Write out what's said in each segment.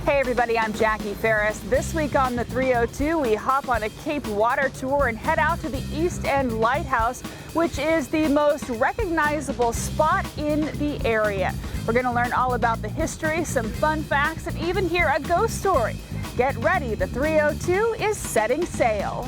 Hey everybody, I'm Jackie Ferris. This week on the 302, we hop on a Cape water tour and head out to the East End Lighthouse, which is the most recognizable spot in the area. We're going to learn all about the history, some fun facts, and even hear a ghost story. Get ready, the 302 is setting sail.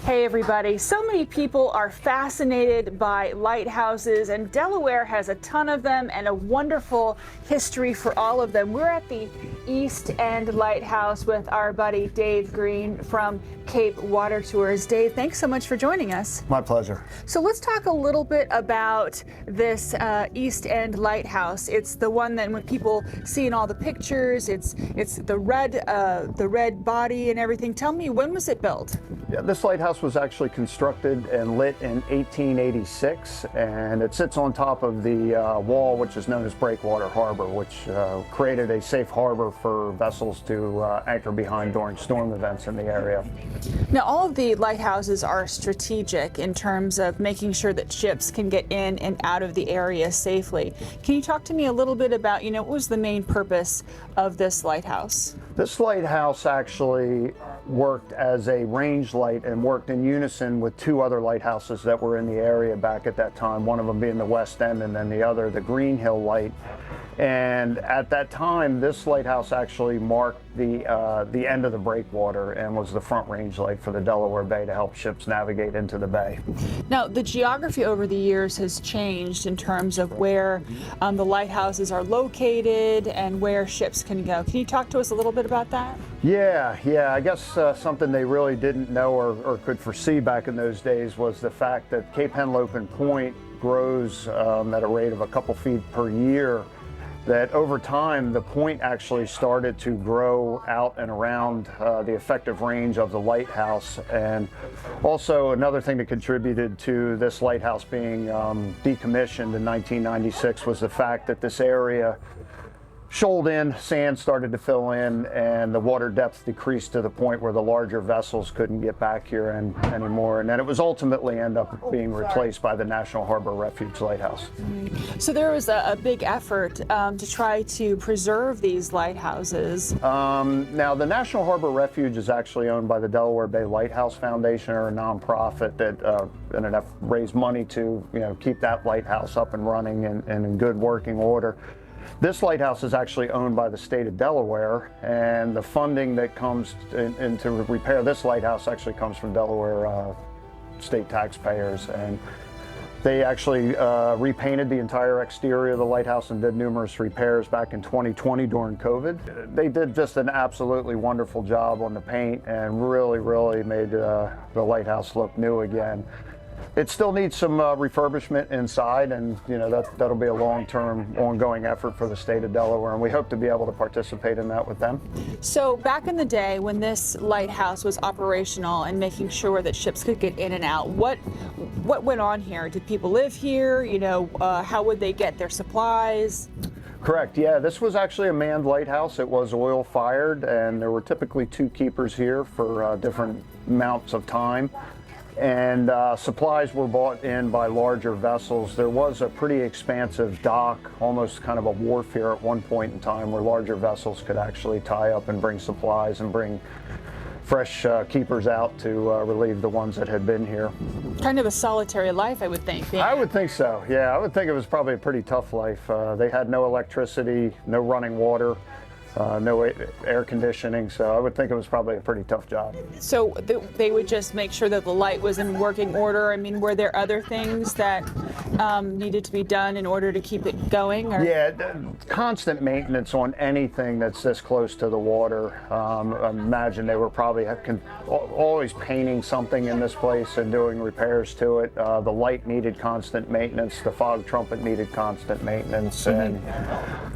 Hey everybody, so many people are fascinated by lighthouses, and Delaware has a ton of them and a wonderful history for all of them. We're at the East End Lighthouse with our buddy Dave Green from Cape Water Tours. Dave, thanks so much for joining us. My pleasure. So let's talk a little bit about this East End Lighthouse. It's the one that when people see in all the pictures, it's the red body and everything. Tell me, when was it built? Yeah, this lighthouse was actually constructed and lit in 1886, and it sits on top of the wall, which is known as Breakwater Harbor, which created a safe harbor for vessels to anchor behind during storm events in the area. Now, all of the lighthouses are strategic in terms of making sure that ships can get in and out of the area safely. Can you talk to me a little bit about, what was the main purpose of this lighthouse? This lighthouse actually worked as a range light and worked in unison with two other lighthouses that were in the area back at that time, one of them being the West End and then the other, the Green Hill Light. And at that time, this lighthouse actually marked the end of the breakwater and was the front range light for the Delaware Bay to help ships navigate into the bay. Now, the geography over the years has changed in terms of where the lighthouses are located and where ships can go. Can you talk to us a little bit about that? Yeah. I guess something they really didn't know or could foresee back in those days was the fact that Cape Henlopen Point grows at a rate of a couple feet per year. That over time, the point actually started to grow out and around the effective range of the lighthouse. And another thing that contributed to this lighthouse being decommissioned in 1996 was the fact that this area shoaled in, sand started to fill in, and the water depth decreased to the point where the larger vessels couldn't get back here anymore. And then it was ultimately end up being replaced by the National Harbor Refuge Lighthouse. So there was a big effort to try to preserve these lighthouses. Now, the National Harbor Refuge is actually owned by the Delaware Bay Lighthouse Foundation, or a nonprofit that in an effort to raise money to keep that lighthouse up and running and in good working order. This lighthouse is actually owned by the state of Delaware, and the funding that comes in to repair this lighthouse actually comes from Delaware state taxpayers. And they actually repainted the entire exterior of the lighthouse and did numerous repairs back in 2020 during COVID. They did just an absolutely wonderful job on the paint and really made the lighthouse look new again. It still needs some refurbishment inside, and that'll be a long-term, ongoing effort for the state of Delaware, and we hope to be able to participate in that with them. So back in the day when this lighthouse was operational and making sure that ships could get in and out, what went on here? Did people live here? How would they get their supplies? Correct, yeah. This was actually a manned lighthouse. It was oil-fired, and there were typically two keepers here for different amounts of time. And supplies were brought in by larger vessels. There was a pretty expansive dock, almost kind of a wharf here at one point in time, where larger vessels could actually tie up and bring supplies and bring fresh keepers out to relieve the ones that had been here. Kind of a solitary life, I would think. Yeah. I would think so, yeah. I would think it was probably a pretty tough life. They had no electricity, no running water. No air conditioning, so I would think it was probably a pretty tough job. So they would just make sure that the light was in working order? I mean, were there other things that needed to be done in order to keep it going? Or? Yeah, constant maintenance on anything that's this close to the water. I imagine they were probably always painting something in this place and doing repairs to it. The light needed constant maintenance. The fog trumpet needed constant maintenance. And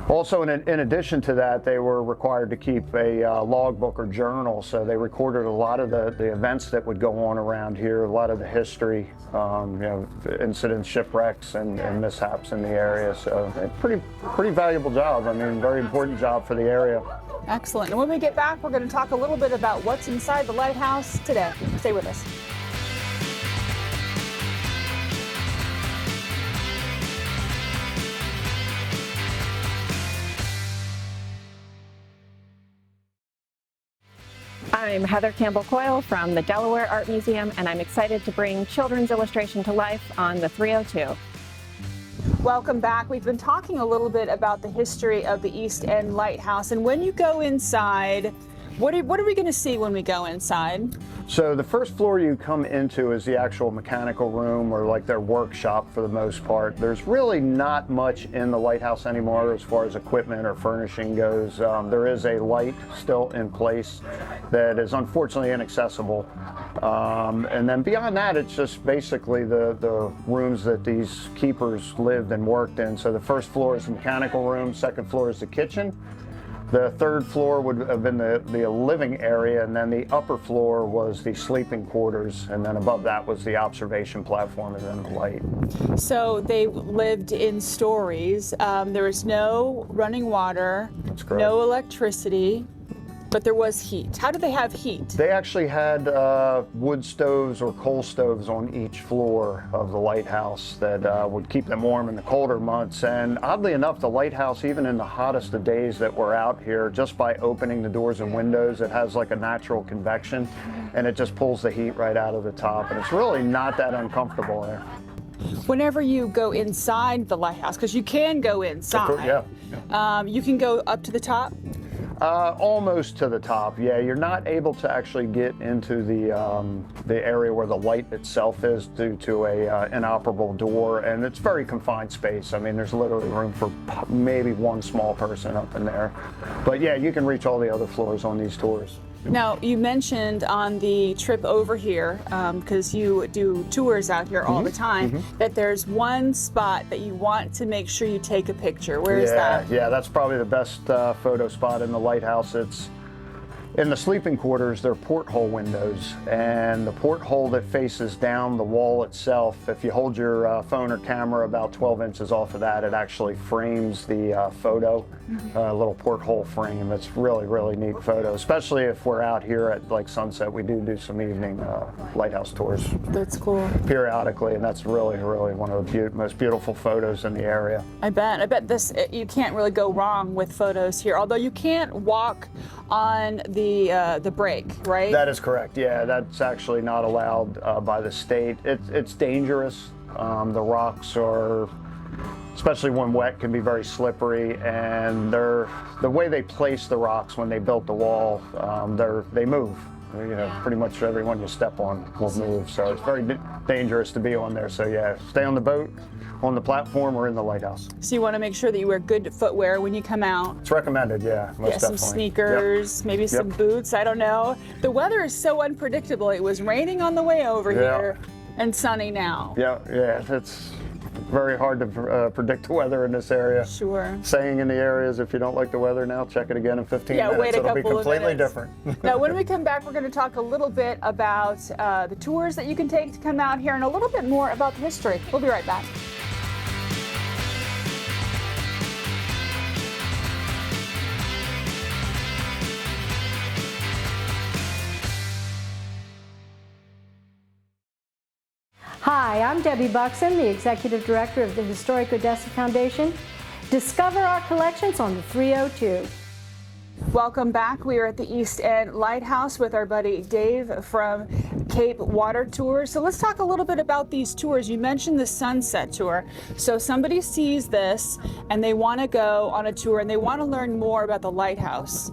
Also, in addition to that, they were required to keep a logbook or journal, so they recorded a lot of the events that would go on around here, a lot of the history, incidents, shipwrecks, and mishaps in the area. So, a pretty valuable job. I mean, very important job for the area. Excellent. And when we get back, we're going to talk a little bit about what's inside the lighthouse today. Stay with us. I'm Heather Campbell Coyle from the Delaware Art Museum, and I'm excited to bring children's illustration to life on the 302. Welcome back. We've been talking a little bit about the history of the East End Lighthouse, and when you go inside, what are we going to see when we go inside? So the first floor you come into is the actual mechanical room, or like their workshop for the most part. There's really not much in the lighthouse anymore as far as equipment or furnishing goes. There is a light still in place that is unfortunately inaccessible. And then beyond that, it's just basically the rooms that these keepers lived and worked in. So the first floor is the mechanical room, second floor is the kitchen. The third floor would have been the living area, and then the upper floor was the sleeping quarters, and then above that was the observation platform and then the light. So they lived in stories. There was no running water, That's correct. no electricity, but there was heat. How did they have heat? They actually had wood stoves or coal stoves on each floor of the lighthouse that would keep them warm in the colder months. And oddly enough, the lighthouse, even in the hottest of days that we're out here, just by opening the doors and windows, it has like a natural convection, and it just pulls the heat right out of the top. And it's really not that uncomfortable there. Whenever you go inside the lighthouse, because you can go inside, Yeah. you can go up to the top? Almost to the top, yeah. You're not able to actually get into the area where the light itself is due to a inoperable door, and it's very confined space. I mean, there's literally room for maybe one small person up in there. But yeah, you can reach all the other floors on these tours. Now, you mentioned on the trip over here, because you do tours out here all the time, that there's one spot that you want to make sure you take a picture. Where is that? Yeah, that's probably the best photo spot in the lighthouse. It's in the sleeping quarters. They're porthole windows, and the porthole that faces down the wall itself, if you hold your phone or camera about 12 inches off of that, it actually frames the photo, a little porthole frame. It's really, really neat photo, especially if we're out here at like sunset. We do some evening lighthouse tours. That's cool. Periodically, and that's really, really one of the most beautiful photos in the area. I bet this, you can't really go wrong with photos here, although you can't walk on the break, right? That is correct. Yeah, that's actually not allowed by the state. It's dangerous. The rocks are, especially when wet, can be very slippery, and the way they place the rocks when they built the wall, they move. Pretty much everyone you step on will move, so it's very dangerous to be on there. So yeah, stay on the boat, on the platform, or in the lighthouse. So you want to make sure that you wear good footwear when you come out. It's recommended, yeah, most definitely. Some sneakers, maybe some boots, I don't know. The weather is so unpredictable. It was raining on the way over here and sunny now. Yeah, it's very hard to predict the weather in this area. Sure. Saying in the areas, if you don't like the weather now, check it again in 15 minutes. Wait a It'll be couple of completely minutes. different. Now, when we come back, we're going to talk a little bit about the tours that you can take to come out here and a little bit more about the history. We'll be right back. Hi, I'm Debbie Buxton, the Executive Director of the Historic Odessa Foundation. Discover our collections on the 302. Welcome back. We are at the East End Lighthouse with our buddy Dave from Cape Water Tours. So let's talk a little bit about these tours. You mentioned the sunset tour. So somebody sees this and they want to go on a tour and they want to learn more about the lighthouse.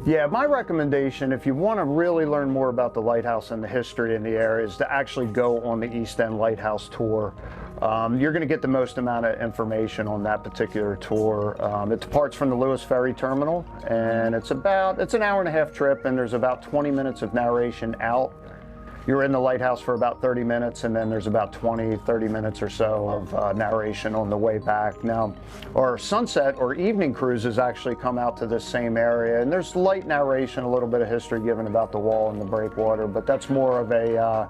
Yeah, my recommendation, if you want to really learn more about the lighthouse and the history in the area, is to actually go on the East End Lighthouse tour. You're going to get the most amount of information on that particular tour. It departs from the Lewis Ferry Terminal, and it's an hour and a half trip, and there's about 20 minutes of narration out. you're in the lighthouse for about 30 minutes, and then there's about 30 minutes or so of narration on the way back. Now, our sunset or evening cruises actually come out to this same area, and there's light narration, a little bit of history given about the wall and the breakwater, but that's more of a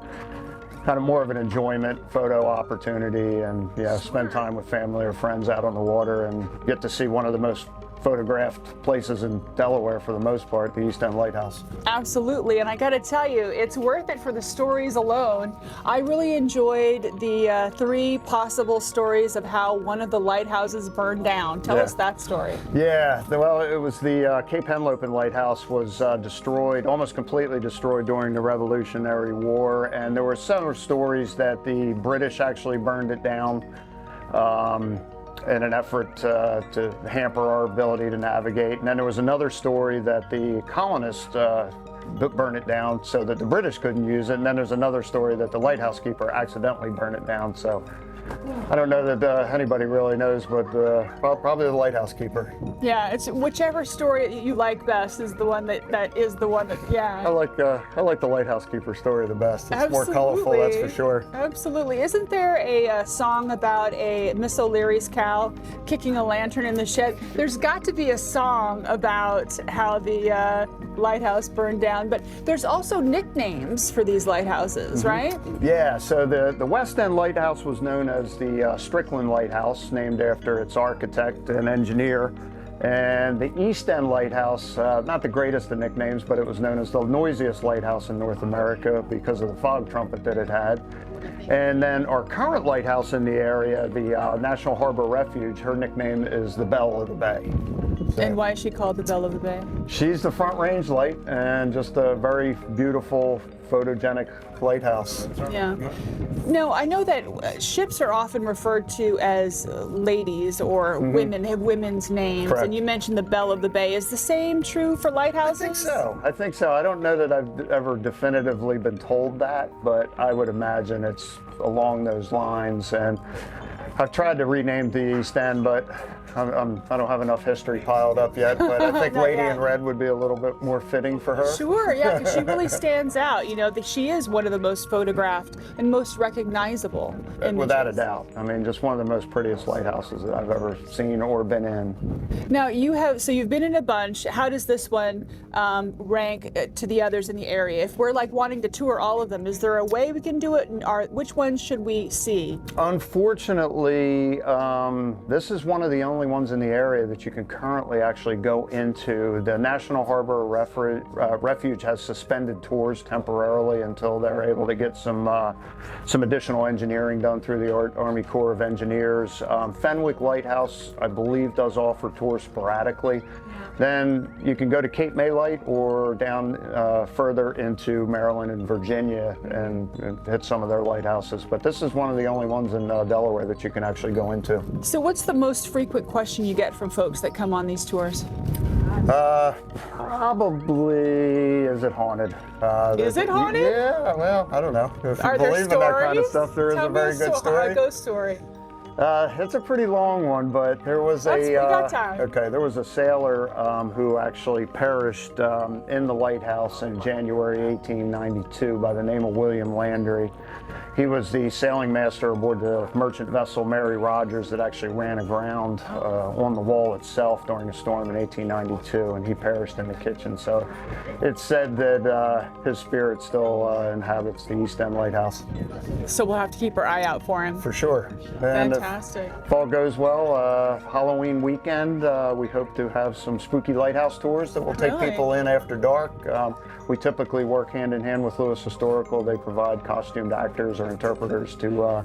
kind of more of an enjoyment photo opportunity, and spend time with family or friends out on the water and get to see one of the most photographed places in Delaware for the most part, the East End Lighthouse. Absolutely, and I got to tell you, it's worth it for the stories alone. I really enjoyed the 3 possible stories of how one of the lighthouses burned down. Tell us that story. Yeah, well, it was the Cape Henlopen Lighthouse was destroyed, almost completely destroyed during the Revolutionary War, and there were several stories that the British actually burned it down. In an effort to hamper our ability to navigate. And then there was another story that the colonists burned it down so that the British couldn't use it. And then there's another story that the lighthouse keeper accidentally burned it down. So I don't know that anybody really knows, but probably the lighthouse keeper. Yeah, it's whichever story you like best is the one that is the one that, I like the lighthouse keeper story the best. It's more colorful, that's for sure. Absolutely. Isn't there a song about a Miss O'Leary's cow kicking a lantern in the shed? There's got to be a song about how the lighthouse burned down, but there's also nicknames for these lighthouses, right? Yeah, so the West End Lighthouse was known as the Strickland Lighthouse, named after its architect and engineer. And the East End Lighthouse, not the greatest of nicknames, but it was known as the noisiest lighthouse in North America because of the fog trumpet that it had. And then our current lighthouse in the area, the National Harbor Refuge, her nickname is the Belle of the Bay. So, and why is she called the Belle of the Bay? She's the front range light and just a very beautiful, photogenic lighthouse. Yeah. No, I know that ships are often referred to as ladies or women, have women's names. Correct. And you mentioned the Belle of the Bay. Is the same true for lighthouses? I think so. I don't know that I've ever definitively been told that, but I would imagine it's along those lines. And I've tried to rename the East End, but I don't have enough history piled up yet, but I think Lady in Red would be a little bit more fitting for her. Sure, yeah, because she really stands out. You know, she is one of the most photographed and most recognizable images. Without a doubt. I mean, just one of the most prettiest lighthouses that I've ever seen or been in. Now, you've been in a bunch. How does this one rank to the others in the area? If we're like wanting to tour all of them, is there a way we can do it? Which ones should we see? Unfortunately, this is one of the only ones in the area that you can currently actually go into. The National Harbor Refuge has suspended tours temporarily until they're able to get some additional engineering done through the Army Corps of Engineers. Fenwick Lighthouse, I believe, does offer tours sporadically. Then you can go to Cape May Light or down further into Maryland and Virginia and hit some of their lighthouses. But this is one of the only ones in Delaware that you can actually go into. So what's the most frequent question you get from folks that come on these tours? Probably, is it haunted? Is it haunted? Yeah, well, I don't know. If Are you there believe in that kind of stuff, there is a very good story. A ghost story. It's a pretty long one, but there was we got time. there was a sailor who actually perished in the lighthouse in January 1892 by the name of William Landry. He was the sailing master aboard the merchant vessel Mary Rogers that actually ran aground on the wall itself during a storm in 1892, and he perished in the kitchen. So it's said that his spirit still inhabits the East End Lighthouse. So we'll have to keep our eye out for him. For sure. And fantastic. if all goes well, Halloween weekend, we hope to have some spooky lighthouse tours that will take people in after dark. We typically work hand in hand with Lewis Historical. They provide costumed actors or interpreters to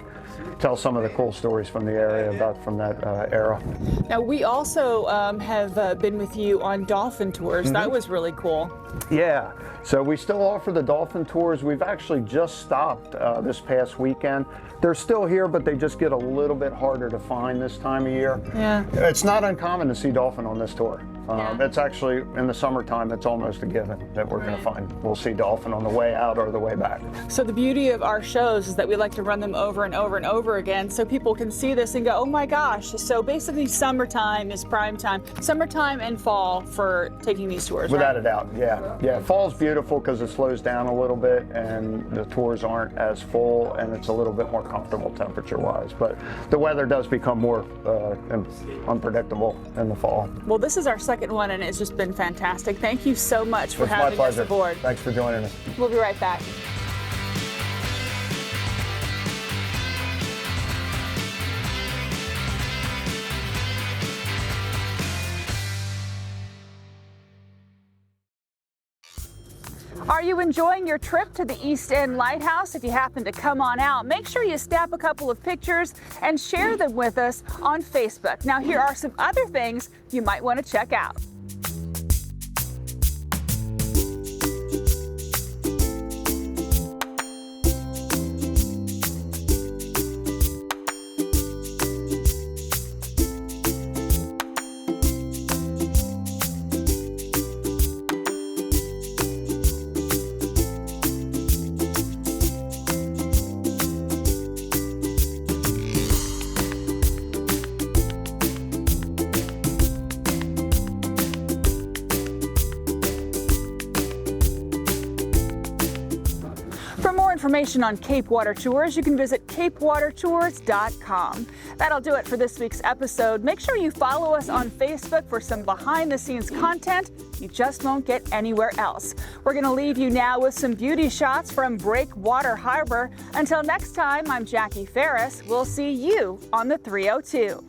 tell some of the cool stories from the area from that era. Now, we also have been with you on dolphin tours. That was really cool. Yeah, so we still offer the dolphin tours. We've actually just stopped this past weekend. They're still here, but they just get a little bit harder to find this time of year. Yeah. It's not uncommon to see dolphin on this tour. It's actually, in the summertime, it's almost a given that we're going to find, we'll see dolphin on the way out or the way back. So the beauty of our shows is that we like to run them over and over and over again so people can see this and go, oh my gosh. So basically summertime is prime time. Summertime and fall for taking these tours, Without right? a doubt, yeah. Yeah, fall's beautiful because it slows down a little bit and the tours aren't as full and it's a little bit more comfortable temperature-wise. But the weather does become more unpredictable in the fall. Well, this is our second one and it's just been fantastic. Thank you so much for It's my having us pleasure. aboard. Thanks for joining us. We'll be right back. Are you enjoying your trip to the East End Lighthouse? If you happen to come on out, make sure you snap a couple of pictures and share them with us on Facebook. Now, here are some other things you might want to check out. For more information on Cape Water Tours, you can visit capewatertours.com. That'll do it for this week's episode. Make sure you follow us on Facebook for some behind-the-scenes content you just won't get anywhere else. We're going to leave you now with some beauty shots from Breakwater Harbor. Until next time, I'm Jackie Ferris. We'll see you on the 302.